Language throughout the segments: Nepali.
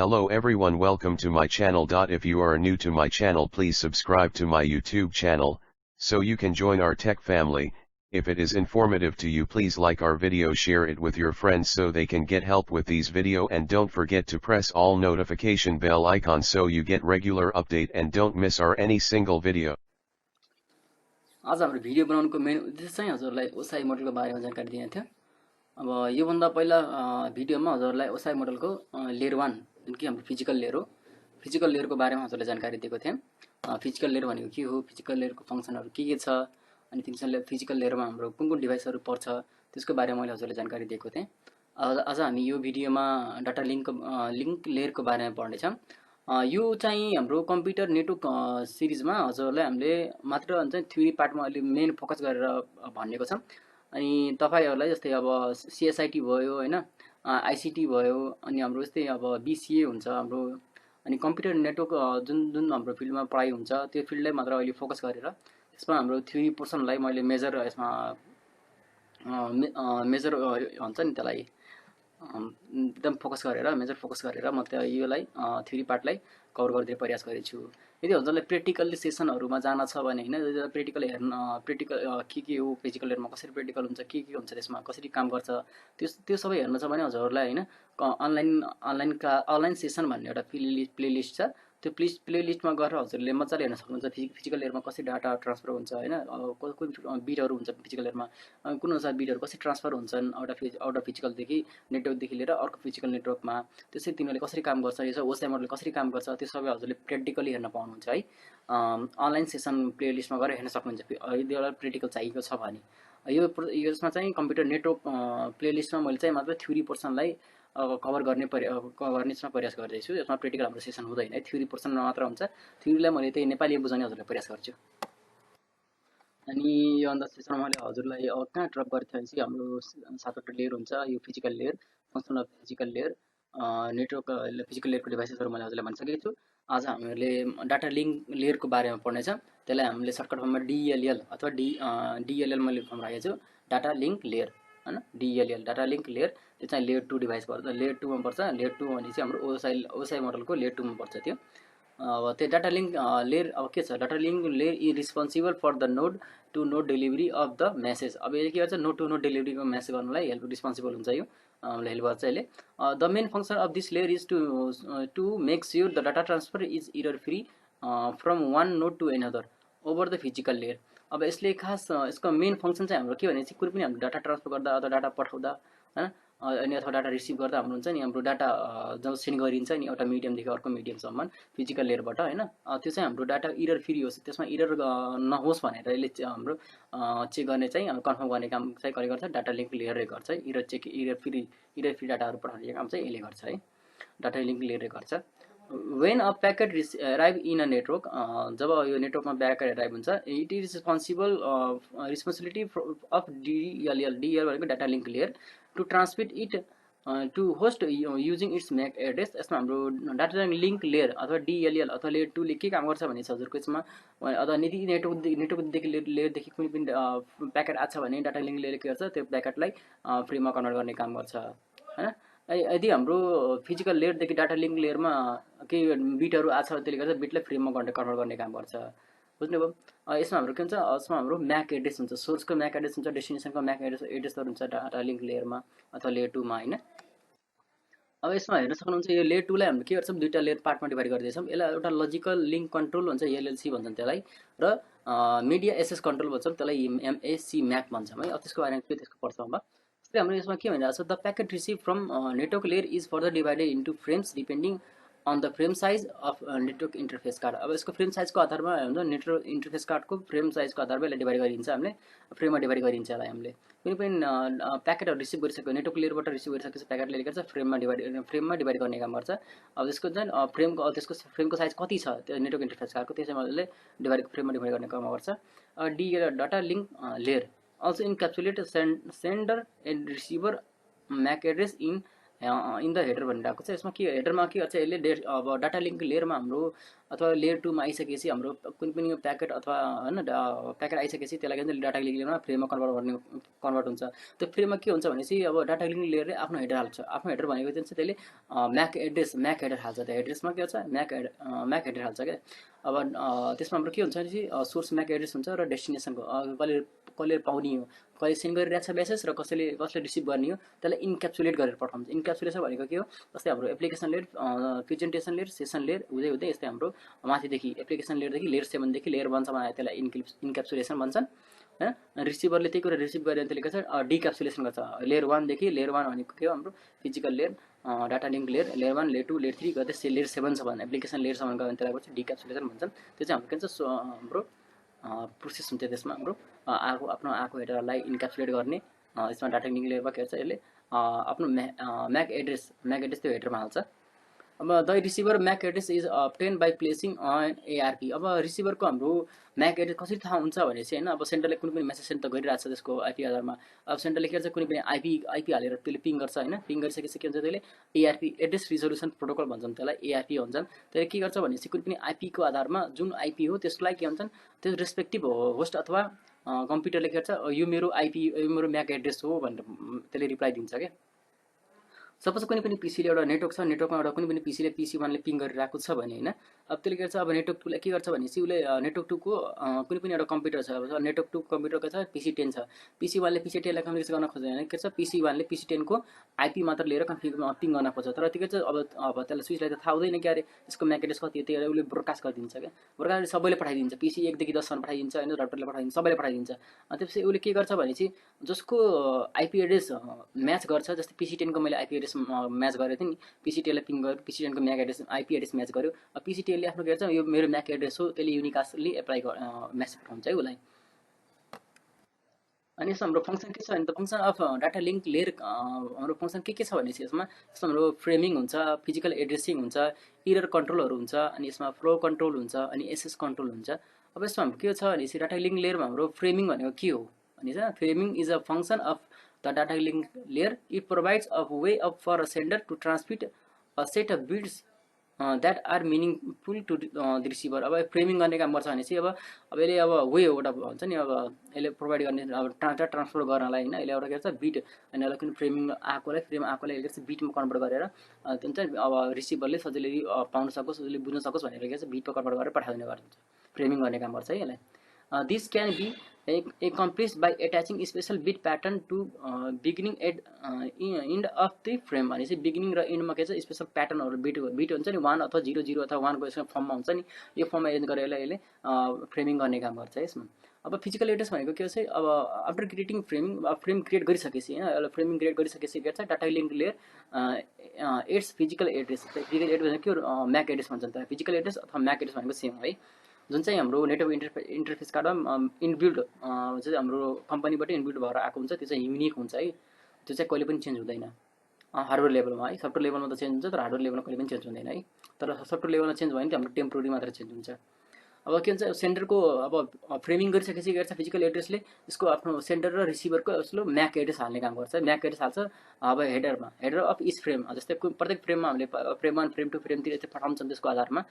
Hello everyone, welcome to my channel. If you are new to my channel, please subscribe to my YouTube channel, so you can join our tech family. If it is informative to you, please like our video, share it with your friends so they can get help with these video, and don't forget to press all notification bell icon so you get regular update and don't miss our any single video. आज हाम्रो भिडियो बनाउनुको मेन उद्देश्य चाहिँ हजुरलाई ओसाई मोडलको बारेमा जानकारी दिने थियो। अब यो भन्दा पहिला भिडियोमा हजुरलाई ओसाई मोडलको लेयर 1 जुन कि हाम्रो फिजिकल लेयर हो, फिजिकल लेयरको बारेमा हजुरलाई जानकारी दिएको थिएँ। फिजिकल लेयर भनेको के हो, फिजिकल लेयरको फंक्सनहरु के छ, अनि फिजिकल लेयरमा हाम्रो कुन डिभाइसहरु पर्छ त्यसको बारेमा मैले हजुरलाई जानकारी दिएको थिएँ। आज हामी यो भिडियोमा डाटा लिंक लेयरको बारेमा पढ्ने छौं। यो चाहिँ हाम्रो कम्प्युटर नेटवर्क सिरिजमा हजुरलाई हामीले मात्र चाहिँ थ्योरी पार्टमा अलि मेन फोकस गरेर भनेको छौं। अनि तपाईहरुलाई जस्तै अब सीएसआईटी भयो हैन, आईसीटी भयो, अनि हाम्रो जस्तै अब बीसीए हुन्छ हाम्रो, अनि कम्प्युटर नेटवर्क जुन हाम्रो फिल्डमा पढाइ हुन्छ त्यो फिल्डलाई मात्र अहिले फोकस गरेर त्यसमा हाम्रो थ्योरी पोर्सनलाई मैले मेजर यसमा मेजर हुन्छ नि त्यसलाई एकदम मेजर फोकस गरेर म योलाई थ्योरी पार्टलाई कभर गर्ने प्रयास गरेछु। यदि हजुरलाई प्र्याक्टिकली सेसनहरुमा जान छ भने हैन, प्र्याक्टिकल हेर्न प्र्याक्टिकल के हो, फिजिकल लेयरमा कसरी प्र्याक्टिकल हुन्छ, के हुन्छ, त्यसमा कसरी काम गर्छ, त्यो सबै हेर्न छ भने हजुरलाई हैन अनलाइन सेसन भन्ने एउटा प्लेलिस्ट छ। त्यो प्लेलिस्टमा गएर हजुरले मजाले हेर्न सक्नुहुन्छ फिजिकल लेयरमा कसरी डाटा ट्रान्सफर हुन्छ हैन, कुन बिटहरु हुन्छ फिजिकल लेयरमा, कुन अनुसार बिटहरु कसरी ट्रान्सफर हुन्छन् आउट अफ फिजिकल देखि नेटवर्क देखि लिएर अर्को फिजिकल नेटवर्कमा, त्यसरी तिनीहरुले कसरी काम गर्छ, यो ओएसआई मोडल कसरी काम गर्छ, त्यो सबै हजुरले प्र्याक्टिकली हेर्न पाउनुहुन्छ है। अनलाइन सेसन प्लेलिस्टमा गएर हेर्न सक्नुहुन्छ यदि एउटा प्र्याक्टिकल चाहिएको छ भने। यसमा चाहिँ कम्प्युटर नेटवर्क प्लेलिस्टमा मैले चाहिँ मात्र थ्योरी पोर्सनलाई कभर गर्ने प्रयास गर्दैछु। यसमा प्र्याक्टिकल हाम्रो सेसन हुँदैन है, थ्योरी पोर्सनमा मात्र हुन्छ। थ्योरीलाई मैले त्यही नेपाली बुझाउने हजुरलाई प्रयास गर्छु। अनि यो अन्त सेसनमा मैले हजुरलाई कहाँ ड्रप गरेको थिएँ भने हाम्रो 7वटा लेयर हुन्छ। यो physical layer, functional physical layer, network physical लेयरको डिभाइसेसहरु मैले हजुरलाई भनिसकेको छु। आज हामीले डाटा लिंक लेयरको बारेमा पढ्ने छौं। त्यसलाई हामीले सर्टकट फर्ममा डीएलएल अथवा डीएलएल मैले फर्म राखेको छु, डाटा लिंक लेयर हैन। डीएलएल डाटा लिंक लेयर, त्यो चाहिँ लेयर 2 डिभाइस पर्छ, लेयर 2 मा पर्छ। लेयर 2 भनेपछि हाम्रो ओएसआई मोडलको लेयर 2 मा पर्छ त्यो। अब त्यो डाटा लिंक लेयर अब के छ, data link layer is responsible for the node to node delivery of the message. अब यसले के गर्छ, नोड टु नोड डेलिभरीको मेसेज गर्नलाई हेल्प रिस्पोन्सिबल हुन्छ। यो हेल्प गर्छ यसले। The main function of this layer is to make sure the data transfer is error free from one node to another over the physical layer. अब यसले खास यसको मेन फंक्शन चाहिँ हाम्रो के भनेपछि कुनै पनि हाम्रो डाटा ट्रान्सफर गर्दा अथवा डाटा पठाउँदा हैन, अनि अथवा डाटा रिसिभ गर्दा हाम्रो हुन्छ नि, हाम्रो डाटा जब सेन्ड गरिन्छ नि एउटा मिडियमदेखि अर्को मिडियमसम्म फिजिकल लेयरबाट हैन, त्यो चाहिँ हाम्रो डाटा एरर फ्री होस्, त्यसमा एरर नहोस् भनेर यसले हाम्रो चेक गर्ने चाहिँ कन्फर्म गर्ने काम चाहिँ गर्ने गर्छ डाटा लिंक लेयरले गर्छ। एरर फ्री डाटाहरु पठाउने काम चाहिँ यसले गर्छ है, डाटा लिंक लेयरले गर्छ। When a packet arrive in a network, जब यो नेटवर्कमा प्याकेट अराइभ हुन्छ, it is responsibility of DLL भनेको data link layer to transmit it to host using its MAC address. यसमा हाम्रो डाटा लिंक लेयर अथवा DLL अथवा लेयर 2 ले के काम गर्छ भने हजुरको यसमा अथवा नेटवर्कदेखि लेयरदेखि कुनै पनि प्याकेट आछ भने डाटा लिंक लेयरले के गर्छ, त्यो प्याकेटलाई फ्रीमा कन्भर्ट गर्ने काम गर्छ हैन। यदि हाम्रो फिजिकल लेयरदेखि डाटा लिंक लेयरमा केही बिटहरु आछ त्यसले गर्दा बिटलाई फ्रेममा कन्भर्ट गर्ने काम गर्छ। बुझ्नुभयो? यसमा हाम्रो के हुन्छ, यसमा हाम्रो MAC एड्रेस हुन्छ, सोर्सको MAC एड्रेस हुन्छ, डेस्टिनेसनको MAC एड्रेसहरु हुन्छ डाटा लिंक लेयरमा अथवा लेयर 2 मा हैन। अब यसमा हेर्न सक्नुहुन्छ यो लेयर 2 लाई हामीले के गर्छौं, दुईटा लेयर पार्टमा डिभाइड गर्दैछौं। यसलाई एउटा लजिकल लिंक कन्ट्रोल भन्छ, एलएलसी भन्छन् त्यसलाई, र मिडिया एक्सेस कन्ट्रोल भन्छौं, त्यसलाई MAC MAC भन्छौं है। अब त्यसको बारेमा के त्यसको पर्छ अब हाम्रो यसमा के भनिरहेको छ, the packet receive from network layer is further divided into frames depending on the frame size of network interface card. अब यसको फ्रेम साइजको आधारमा हुन्छ, नेटवर्क इन्टरफेस कार्डको फ्रेम साइजको आधारमा यसलाई डिभाइड गरिन्छ, हामीले फ्रेममा डिभाइड गरिन्छ यसलाई। हामीले कुनै पनि प्याकेटहरु रिसिभ गरिसक्यो, नेटवर्क लेयरबाट रिसिभ गरिसकेपछि प्याकेटले के गर्छ, फ्रेममा डिभाइड गर्ने काम गर्छ। अब त्यसको चाहिँ त्यसको फ्रेमको साइज कति छ त्यो नेटवर्क इन्टरफेस कार्डको, त्यसैले फ्रेममा डिभाइड गर्ने काम गर्छ। Data link layer also encapsulate sender and receiver MAC address in in the header भनिरहेको छ। यसमा के हेडरमा के गर्छ यसले अब डाटा लिङ्क लेयरमा हाम्रो अथवा लेयर 2 मा आइसकेपछि हाम्रो कुनै पनि प्याकेट अथवा हैन प्याकेट आइसकेपछि त्यसलाई के भन्छ डाटा लिङ्क लेयरमा फ्रेममा कन्भर्ट हुन्छ। त्यो फ्रेममा के हुन्छ भनेपछि अब डाटा लिङ्क लेयरले आफ्नो हेडर हाल्छ। आफ्नो हेडर भनेको चाहिँ त्यसले म्याक हेडर हाल्छ। त्यो हेडर्समा के हुन्छ म्याक हेडर हाल्छ क्या। अब त्यसमा हाम्रो के हुन्छ भनेपछि सोर्स म्याक एड्रेस हुन्छ र डेस्टिनेसनको कसले पाउने हो, कसले सेन्ड गरिरहेको छ मेसेज र कसले रिसिभ गर्ने हो त्यसलाई इन्क्याप्सुलेट गरेर पठाउँछ। इन्क्याप्सुलेसन भनेको के हो, जस्तै हाम्रो application layer, presentation layer, session layer हुँदै हुँदै यस्तै हाम्रो माथिदेखि एप्लिकेसन लेयरदेखि लेयर 7 देखि लेयर 1 सम्म आयो त्यसलाई इन्क्याप्सुलेसन भन्छन् हैन। रिसिभरले त्यही कुरा रिसिभ गरेर त्यसले गर्छ डिक्याप्सुलेसन गर्छ। लेयर 1 देखि लेयर 1 भनेको के हो हाम्रो physical layer, data link layer, layer 1 layer 2 layer 3 गर्दै लेयर 7 सम्म एप्लिकेसन लेयर सम्म गयो भने त्यसलाई गर्छ डिक्याप्सुलेसन भन्छन्। त्यो चाहिँ हाम्रो के भन्छ हाम्रो प्रोसेस हुन्छ। त्यसमा हाम्रो आफ्नो हेडरलाई इन्क्याप्सुलेट गर्ने, यसमा डाटा लिङ्क लेयरमा के गर्छ यसले आफ्नो म्याक एड्रेस त्यो हेडरमा हाल्छ। अब the receiver MAC address is obtain by placing on ARP. अब रिसिभरको हाम्रो म्याक एड्रेस कसरी थाहा हुन्छ भनेपछि होइन, अब सेन्टरले कुनै पनि मेसेज सेन्ड त गरिरहेको छ त्यसको आइपी आधारमा। अब सेन्टरले के गर्छ कुनै पनि आइपी हालेर त्यसले पिङ गर्छ होइन। पिङ गरिसकेपछि के हुन्छ त्यसले एआरपी एड्रेस रिजोल्युसन प्रोटोकल भन्छन्, त्यसलाई एआरपी भन्छन्। त्यसले के गर्छ भनेपछि कुनै पनि आइपीको आधारमा जुन आइपी हो त्यसलाई के भन्छन् त्यो रेस्पेक्टिभ होस्ट अथवा कम्प्युटरले के गर्छ यो मेरो आइपी यो मेरो म्याक एड्रेस हो भनेर त्यसले रिप्लाई दिन्छ क्या। सपोज कुनै पनि पीसीले एउटा नेटवर्क छ, नेटवर्कमा एउटा कुनै पनि पीसीले पीसी 1ले पिङ गरिरहेको छ भने होइन, अब त्यसले के गर्छ अब नेटवर्क 2लाई के गर्छ भनेपछि उसले नेटवर्क 2 को कुनै पनि एउटा कम्प्युटर छ, अब नेटवर्क 2 कम्प्युटरको छ पीसी 10 छ, पीसी 1ले पीसी 10 लाई कन्फिगर गर्न खोज्यो भने के गर्छ पीसी 1ले पीसी 10 को आइपी मात्र लिएर पिङ गर्न खोज्छ। तर त्यो के चाहिँ अब त्यसलाई स्विचलाई त थाहा हुँदैन कि अरे यसको म्याक एड्रेस कति हो, त्यही उसले ब्रोडकास्ट गरिदिन्छ क्या। ब्रोडकास्ट सबैले पठाइदिन्छ, पीसी 1 देखि 10 सम्म पठाइदिन्छ होइन, राउटरले पठाइदिन्छ, सबैले पठाइदिन्छ। अनि त्यसपछि उसले के गर्छ भनेपछि जसको आइपी एड्रेस म्याच गर्छ, जस्तै पीसी 10 को मैले आइपी एड्रेस म्याच गरेको थिएँ नि, पीसी 10 लाई पिङ गर्यो, पीसी 10 को MAC address IP address match गर्यो, अब पीसी 10 ले आफ्नो के गर्छ यो मेरो म्याक एड्रेस हो त्यसले युनिकास्टली एप्लाई म्यासेज पठाउँछ है उसलाई। अनि यसमा हाम्रो फङ्सन के छ भने त function of data link layer हाम्रो फङ्सन के छ भनेपछि यसमा हाम्रो फ्रेमिङ हुन्छ, फिजिकल एड्रेसिङ हुन्छ, इरर कन्ट्रोलहरू हुन्छ, अनि यसमा फ्लो कन्ट्रोल हुन्छ, अनि एसएस कन्ट्रोल हुन्छ। अब यसमा हाम्रो के छ भनेपछि डाटा लिङ्क लेयरमा हाम्रो फ्रेमिङ भनेको के हो भनेपछि framing is a function of the data link layer. It provides a way of for a sender to transmit a set of bits that are meaningful to the receiver. अब फ्रेमिङ गर्ने काम गर्छ भनेपछि अब यसले अब वे एउटा भन्छ नि, अब यसले प्रोभाइड गर्ने अब डाटा ट्रान्सफर गर्नलाई होइन यसले एउटा के गर्छ बिट, अनि यसलाई कुनै फ्रेम आएकोलाई यसले गर्छ बिटमा कन्भर्ट गरेर हुन्छ अब रिसिभरले सजिलै पाउन सकोस्, सजिलै बुझ्न सकोस् भनेर के गर्छ बिटमा कन्भर्ट गरेर पठाइदिने गर्छ। फ्रेमिङ गर्ने काम गर्छ है यसलाई। This can be accomplished by attaching special bit pattern to beginning at end of the frame। भनेपछि बिगिनिङ र एन्डमा के छ स्पेशल प्याटर्नहरू बिट हुन्छ नि 1 अथवा 0 0 अथवा 1 को यसमा फर्ममा हुन्छ नि, यो फर्ममा एरेन्ज गरेर यसले फ्रेमिङ गर्ने काम गर्छ यसमा। अब फिजिकल एड्रेस भनेको के छ अब आफ्टर क्रिएटिङ फ्रेम क्रिएट गरिसकेपछि होइन यसलाई फ्रेमिङ क्रिएट गरिसकेपछि के गर्छ data link layer adds physical address. Physical address भनेको के हो म्याक एड्रेस भन्छन् त, फिजिकल एड्रेस अथवा म्याक एड्रेस भनेको सेम है, जुन चाहिँ हाम्रो नेटवर्क इन्टरफेस कार्डमा इनबिल्ड चाहिँ हाम्रो कम्पनीबाट इनबिल्ड भएर आएको हुन्छ, त्यो चाहिँ युनिक हुन्छ है, त्यो चाहिँ कहिले पनि चेन्ज हुँदैन हार्डवेयर लेभलमा है। सफ्टवेयर लेभलमा त चेन्ज हुन्छ तर हार्डवेयर लेभलमा कहिले पनि चेन्ज हुँदैन है। तर सफ्टवेयर लेभलमा चेन्ज भयो भने हाम्रो टेम्पोररी मात्र चेन्ज हुन्छ। अब के भन्छ सेन्डरको अब फ्रेमिङ गरिसकेपछि के गर्छ फिजिकल एड्रेसले यसको आफ्नो सेन्डर र रिसिभरको यसलो म्याक एड्रेस हाल्ने काम गर्छ। म्याक एड्रेस हाल्छ अब हेडर अफ इच फ्रेम, जस्तै प्रत्येक फ्रेममा हामीले फ्रेम 1 फ्रेम 2 फ्रेम 3 यस्तै पठाउँछन्, त्यसको आधारमा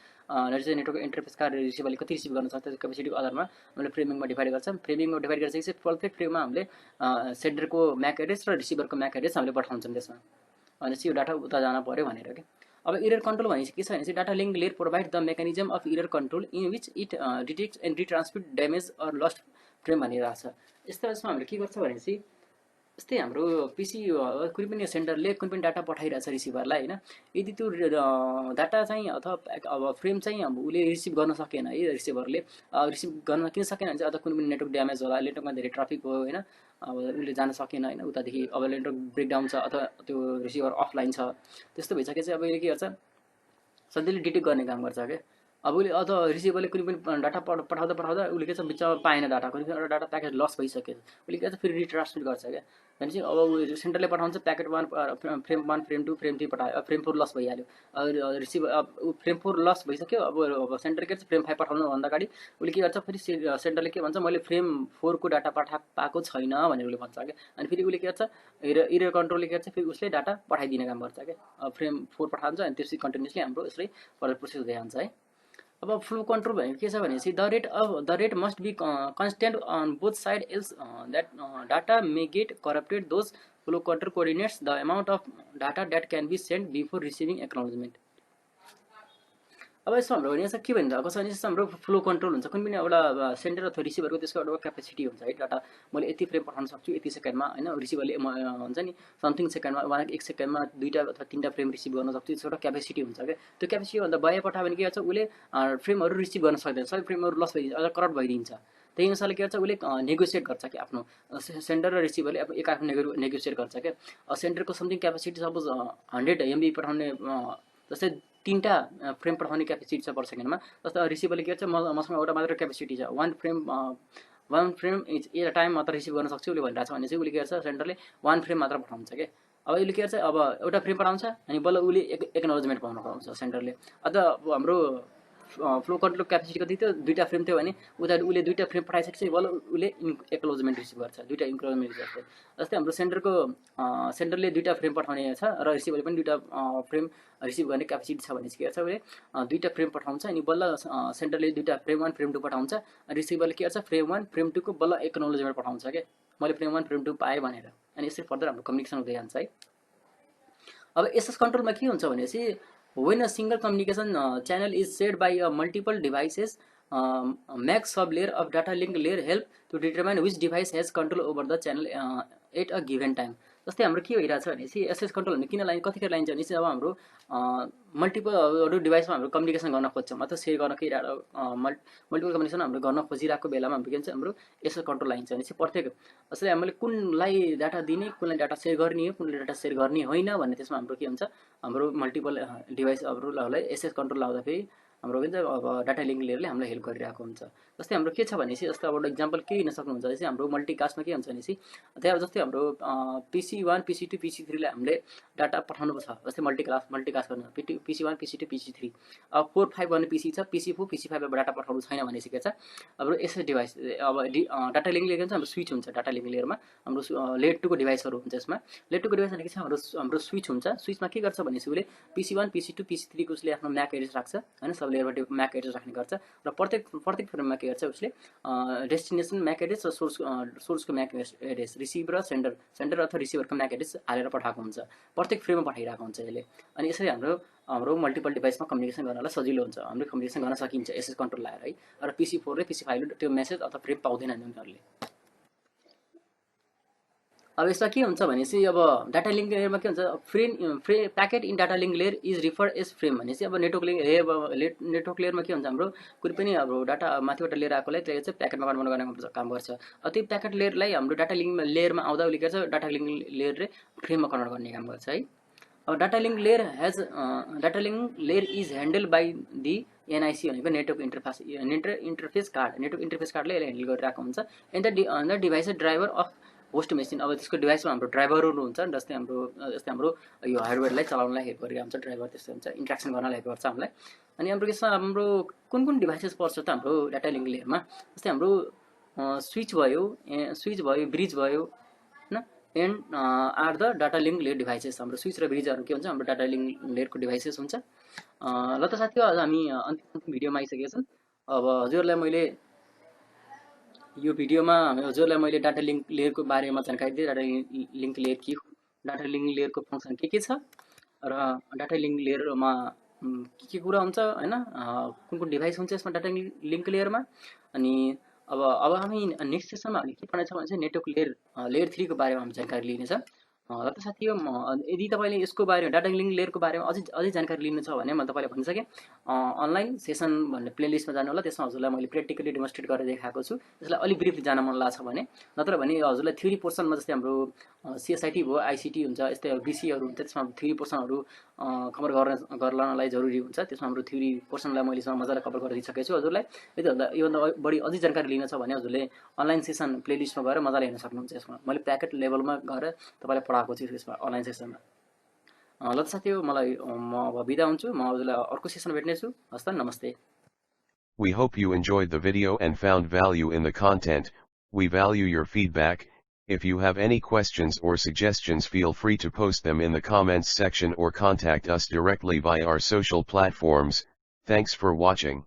नेटवर्क इन्टरफेस कार्ड रिसिभरले कति रिसिभ गर्न सक्छ त्यसको क्यापेसिटीको आधारमा हामीले फ्रेमिङमा डिभाइड गर्छौँ। फ्रेमिङमा डिभाइड गरिसकेपछि प्रत्येक फ्रेममा हामीले सेन्डरको म्याक एड्रेस र रिसिभरको म्याक एड्रेस हामीले पठाउँछौँ त्यसमा, भनेपछि यो डाटा उता जान पर्यो भनेर क्या। अब इरर कन्ट्रोल भनेपछि के छ भनेपछि data link layer provide the mechanism of error control in which it detects and retransmit damage or lost frame भनिरहेको छ। यस्तो यसमा हामीले के गर्छ भनेपछि यस्तै हाम्रो पिसी कुनै पनि सेन्डरले कुनै पनि डाटा पठाइरहेछ रिसिभरलाई होइन, यदि त्यो डाटा चाहिँ अथवा अब फ्रेम चाहिँ अब उसले रिसिभ गर्न सकेन है, रिसिभरले रिसिभ गर्न किन सकेन भने चाहिँ अथवा कुनै पनि नेटवर्क ड्यामेज होला, नेटवर्कमा धेरै ट्राफिक हो होइन, अब उसले जान सकेन होइन उतादेखि, अब नेटवर्क ब्रेकडाउन छ अथवा त्यो रिसिभर अफलाइन छ, त्यस्तो भइसकेपछि अब यसले के गर्छ सजिलै डिटेक्ट गर्ने काम गर्छ क्या। अब उसले अझ रिसिभरले कुनै पनि डाटा पठाउँदा पठाउँदा उसले के छ बिचमा पाएन डाटा, कुनै एउटा डाटा प्याकेज लस भइसक्यो, उसले के छ फेरि रिट्रान्समिट गर्छ क्या। भनेपछि अब ऊ सेन्टरले पठाउँछ प्याकेट 1 फ्रेम 1 फ्रेम 2 फ्रेम 3 पठायो, फ्रेम 4 लस भइहाल्यो। रिसिभर ऊ फ्रेम 4 लस भइसक्यो, अब सेन्टर के छ फ्रेम 5 पठाउनुभन्दा अगाडि उसले के गर्छ फेरि सेन्टरले के भन्छ मैले फ्रेम 4 को डाटा पाएको छैन भनेर उसले भन्छ क्या। अनि फेरि उसले के गर्छ इरर कन्ट्रोलले के गर्छ फेरि उसले डाटा पठाइदिने काम गर्छ क्या। फ्रेम 4 पठाउँछ अनि त्यसपछि कन्टिन्युसली हाम्रो यसरी फर्दर प्रोसेस हुँदै जान्छ है। अब फ्लो कन्ट्रोल भनेको के छ भनेपछि the rate must be constant on both side else that data may get corrupted those flow control coordinates the amount of data that can be send before receiving acknowledgement. अब यसो हाम्रो भने के भन्छ कसो भने हाम्रो फ्लो कन्ट्रोल हुन्छ, कुनै पनि एउटा सेन्टर अथवा रिसिभरको त्यसको एउटा क्यापेसिटी हुन्छ है। डाटा मैले यति फ्रेम पठाउन सक्छु यति सेकेन्डमा होइन, रिसिभरले हुन्छ नि समथिङ सेकेन्डमा 1 सेकेन्डमा 2टा अथवा 3टा फ्रेम रिसिभ गर्न सक्छु, त्यसको एउटा क्यापेसिटी हुन्छ क्या। त्यो क्यापेसिटीभन्दा बाहिर पठायो भने के गर्छ उसले फ्रेमहरू रिसिभ गर्न सक्दैन, सबै फ्रेमहरू लस भइदिन्छ अझ करप्ट भइदिन्छ। त्यही अनुसारले के गर्छ उसले नेगोसिएट गर्छ कि आफ्नो सेन्टर र रिसिभरले अब एक आफ्नो नेगोसिएट गर्छ क्या। सेन्टरको समथिङ क्यापेसिटी सपोज 100 MB पठाउने जस्तै 3टा फ्रेम पठाउने क्यापेसिटी छ पर सेकेन्डमा, जस्तो रिसिभरले के गर्छ मसँग एउटा मात्र क्यापेसिटी छ 1 फ्रेम इज ए टाइम मात्र रिसिभ गर्न सक्छु उसले भनिरहेको छ भने चाहिँ उसले के गर्छ सेन्टरले 1 फ्रेम मात्र पठाउँछ क्या। अब उसले के गर्छ अब एउटा फ्रेम पठाउँछ अनि बल्ल उसले एक्नोलेजमेन्ट पाउन पाउँछ सेन्टरले। अझ हाम्रो फ्लो कन्ट्रोल क्यापेसिटी कति थियो 2टा फ्रेम थियो भने उता उसले 2टा फ्रेम पठाइसकेपछि बल्ल उसले एक्नोलेजमेन्ट रिसिभ गर्छ, 2टा एक्नोलेजमेन्ट रिसिभ गर्छ। जस्तै हाम्रो सेन्टरले 2टा फ्रेम पठाउने छ र रिसिभरले पनि 2टा फ्रेम रिसिभ गर्ने क्यापेसिटी छ भने चाहिँ के गर्छ उसले 2टा फ्रेम पठाउँछ अनि बल्ल सेन्टरले 2टा फ्रेम 1 फ्रेम 2 पठाउँछ, रिसिभरले के गर्छ फ्रेम 1 फ्रेम 2 को बल्ल एक्नोलेजमेन्ट पठाउँछ क्या मैले फ्रेम 1 फ्रेम 2 पाएँ भनेर। अनि यसरी फर्दर हाम्रो कम्युनिकेसन हुँदै जान्छ है। अब एसएस कन्ट्रोलमा के हुन्छ भनेपछि when a single communication channel is shared by multiple devices, max sub layer of data link layer help to determine which device has control over the channel at a given time। जस्तै हाम्रो के भइरहेछ भनेपछि एसएस कन्ट्रोल भने किन लाइन कतिखेर लाइन्छ भने चाहिँ अब हाम्रो मल्टिपल डिभाइसमा हाम्रो कम्युनिकेसन गर्न खोज्छौँ अथवा सेयर गर्न मल्टिपल कम्युनिकेसन हाम्रो गर्न खोजिरहेको बेलामा हाम्रो के भन्छ हाम्रो एसएस कन्ट्रोल लाइन्छ भने चाहिँ प्रत्येक जस्तै हामीले कुनलाई डाटा दिने कुनलाई डाटा सेयर गर्ने हो कुनले डाटा सेयर गर्ने होइन भन्ने त्यसमा हाम्रो के हुन्छ हाम्रो मल्टिपल डिभाइसहरूलाई एसएस कन्ट्रोल लाउँदाखेरि हाम्रो के भन्छ अब डाटा लिङ्क लेयरले हामीलाई हेल्प गरिरहेको हुन्छ। जस्तै हाम्रो के छ भनेपछि जस्तो अब इक्जाम्पल के दिन सक्नुहुन्छ भनेपछि हाम्रो मल्टिकास्टमा के हुन्छ भनेपछि त्यहाँ जस्तै हाम्रो PC1 PC2 PC3लाई हामीले डाटा पठाउनु छ, जस्तै मल्टिकास्ट गर्नु PC1 PC2 PC3 अब 4 5 भन्ने PC छ PC4 PC5 डाटा पठाउनु छैन भनेपछि के छ हाम्रो एसएस डिभाइस अब डाटा लिङ्क लेयर हाम्रो स्विच हुन्छ, डाटा लिङ्क लेयरमा हाम्रो लेयर 2 को डिभाइसहरू हुन्छ। यसमा लेयर 2 को डिभाइस भनेको छ हाम्रो स्विच हुन्छ, स्विचमा के गर्छ भनेपछि उसले PC1 PC2 PC3 को उसले आफ्नो म्याक एड्रेस राख्छ हैन, सब लेयरबाट म्याक एड्रेस राख्ने गर्छ र प्रत्येक फ्रेममा के गर्छ उसले डेस्टिनेसन म्याक एड्रेस र सोर्सको म्याक एड्रेस रिसिभर र सेन्टर अथवा रिसिभरको म्याक एड्रेस हालेर पठाएको हुन्छ, प्रत्येक फ्रेममा पठाइरहेको हुन्छ यसले। अनि यसरी हाम्रो मल्टिपल डिभाइसमा कम्युनिकेसन गर्नलाई सजिलो हुन्छ, हाम्रो कम्युनिकेसन गर्न सकिन्छ एसएस कन्ट्रोल लाएर है। र PC4 र PC5ले त्यो मेसेज अथवा फ्रेम पाउँदैनन् उनीहरूले। अब यसमा के हुन्छ भनेपछि अब डाटा लिङ्क लेयरमा के हुन्छ packet in data link layer is refer as frame भनेपछि अब नेटवर्क लेयरमा के हुन्छ हाम्रो कुनै पनि अब डाटा माथिबाट लिएर आएकोलाई त्यसले चाहिँ प्याकेटमा कन्भर्ट गर्ने काम गर्छ। त्यो प्याकेट लेयरलाई हाम्रो डाटा लिङ्क लेयरमा आउँदा उसले के गर्छ डाटा लिङ्क लेयरले फ्रेममा कन्भर्ट गर्ने काम गर्छ है। अब data link layer is handle by the NIC भनेको नेटवर्क इन्टरफेस कार्डले यसले ह्यान्डल गरिरहेको हुन्छ। And the device driver of host machine अब त्यसको डिभाइसमा हाम्रो ड्राइभरहरू हुन्छ जस्तै हाम्रो यो हार्डवेयरलाई चलाउनलाई हेल्प गरिरहेको हुन्छ ड्राइभर, त्यस्तो हुन्छ इन्ट्रेक्सन गर्नलाई हेल्प गर्छ हामीलाई। अनि हाम्रो के छ हाम्रो कुन डिभाइसेस पर्छ त हाम्रो डाटा लिङ्क लेयरमा जस्तै हाम्रो स्विच भयो ब्रिज भयो हैन and are the data link layer devices. हाम्रो स्विच र ब्रिजहरू के हुन्छ हाम्रो डाटा लिङ्क लेयरको डिभाइसेस हुन्छ। ल त साथीहरु आज हामी अन्तिम भिडियोमा आइसकेका छौँ। अब हजुरलाई मैले यो भिडियोमा हजुरलाई मैले डाटा लिङ्क लेयरको बारेमा जानकारी दिएँ, डाटा लिङ्क लेयर के हो, डाटा लिङ्क लेयरको फङ्सन के छ र डाटा लिङ्क लेयरमा के कुरा हुन्छ हैन, कुन डिभाइस हुन्छ यसमा डाटा लिङ्क लेयरमा। अनि अब हामी नेक्स्ट सेसनमा हामी के पढ्ने छ भने चाहिँ नेटवर्क लेयर 3 को बारेमा हामी जानकारी लिनेछ। ल त साथीहरू यदि तपाईँले यसको बारेमा डाटा लिङ्क लेयरको बारेमा अझै जानकारी लिनु छ भने मैले तपाईँलाई भनिसकेँ अनलाइन सेसन भन्ने प्लेलिस्टमा जानु होला। त्यसमा हजुरलाई मैले प्र्याक्टिकली डेमोन्स्ट्रेट गरेर देखाएको छु। त्यसलाई अलिक ब्रिफली जान मन लाग्छ भने, नत्र भने हजुरलाई थ्योरी पोर्सनमा जस्तै हाम्रो सिएसआइटी भयो, आइसिटी हुन्छ, यस्तै बिसीहरू हुन्छ, त्यसमा थ्योरी पोर्सनहरू कभर गर्नलाई जरुरी हुन्छ। त्यसमा हाम्रो थ्योरी पोर्सनलाई मैले मजाले कभर गरिदिइसकेको छु हजुरलाई। यदि योभन्दा बढी अझै जानकारी लिन छ भने हजुरले अनलाइन सेसन प्लेलिस्टमा गएर मजाले हेर्न सक्नुहुन्छ। यसमा मैले प्याकेट लेभलमा गएर तपाईँलाई पढाएको छु यसमा अनलाइन सेसनमा। ल त साथी म अब बिदा हुन्छु। म हजुरलाई अर्को सेसनमा भेट्नेछु। हस् त, नमस्ते। We hope you enjoyed the video and found value in the content. We value your feedback. If you have any questions or suggestions, feel free to post them in the comments section or contact us directly via our social platforms. Thanks for watching.